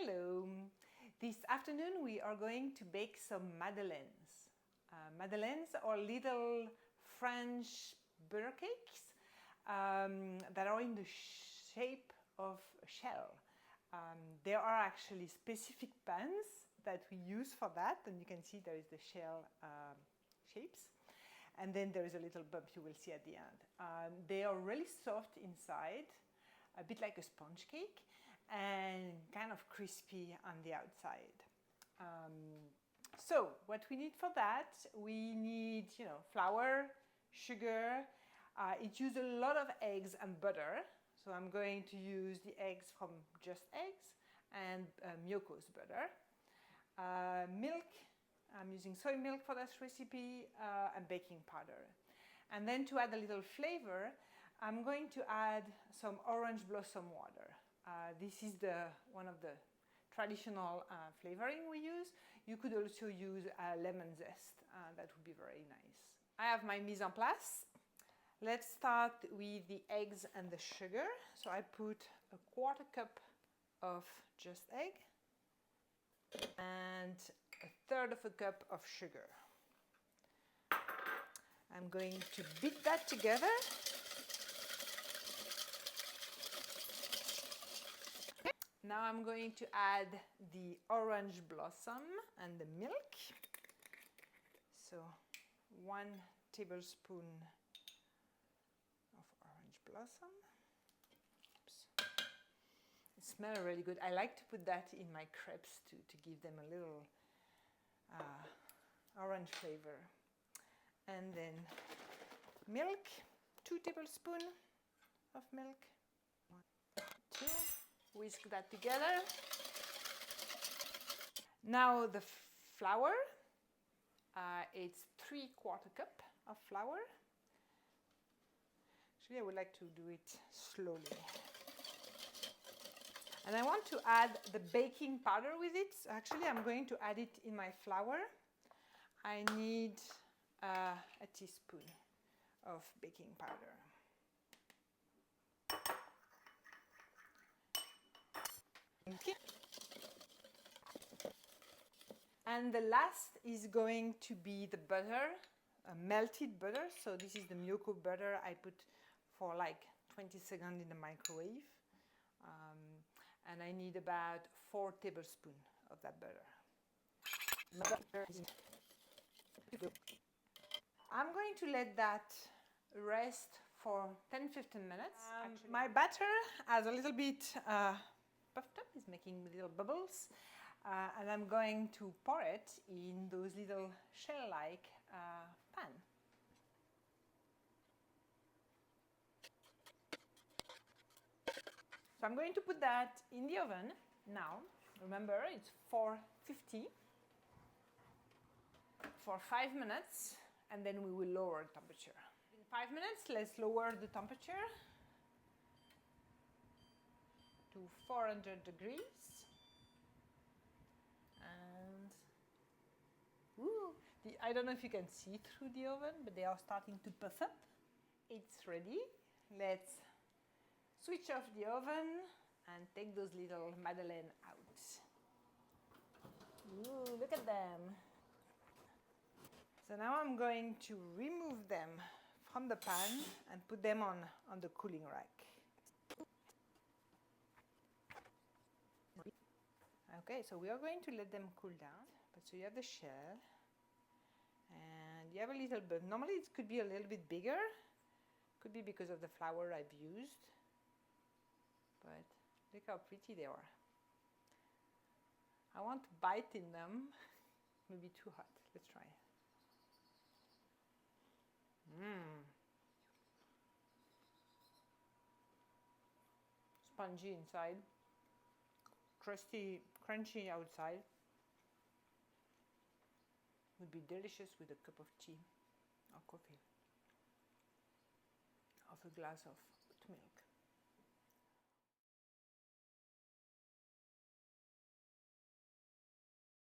Hello! This afternoon we are going to bake some madeleines. Madeleines are little French butter cakes that are in the shape of a shell. There are actually specific pans that we use for that, and you can see there is the shell shapes. And then there is a little bump you will see at the end. They are really soft inside, a bit like a sponge cake, and kind of crispy on the outside. So what we need for that, we need flour, sugar. It uses a lot of eggs and butter. So I'm going to use the eggs from Just Eggs and Miyoko's butter. Milk. I'm using soy milk for this recipe, and baking powder. And then to add a little flavor, I'm going to add some orange blossom water. This is one of the traditional flavoring we use. You could also use lemon zest. That would be very nice. I have my mise en place. Let's start with the eggs and the sugar. So I put a 1/4 cup of Just Egg and 1/3 of a cup of sugar. I'm going to beat that together. Now I'm going to add the orange blossom and the milk. So 1 tablespoon of orange blossom. Oops. It smells really good. I like to put that in my crepes to give them a little orange flavor. And then milk, 2 tablespoons of milk. 1, 2. Whisk that together. Now the flour. It's 3/4 cup of flour. Actually, I would like to do it slowly. And I want to add the baking powder with it. So actually, I'm going to add it in my flour. I need a teaspoon of baking powder. Okay. And the last is going to be the butter, melted butter. So this is the Miyoko butter I put for like 20 seconds in the microwave. And I need about 4 tablespoons of that butter. I'm going to let that rest for 10-15 minutes. My batter has a little bit puffed up, is making little bubbles. And I'm going to pour it in those little shell-like pan. So I'm going to put that in the oven now. Remember, it's 450 for 5 minutes, and then we will lower the temperature. In 5 minutes, let's lower the temperature to 400 degrees. And I don't know if you can see through the oven, but they are starting to puff up. It's ready. Let's switch off the oven and take those little madeleines out. Ooh, look at them. So now I'm going to remove them from the pan and put them on the cooling rack. Okay, so we are going to let them cool down. But so you have the shell, and you have a little bit. Normally it could be a little bit bigger. Could be because of the flour I've used. But look how pretty they are. I want to bite in them. Maybe too hot. Let's try. Spongy inside. Crusty, crunchy outside. Would be delicious with a cup of tea or coffee, of a glass of hot milk.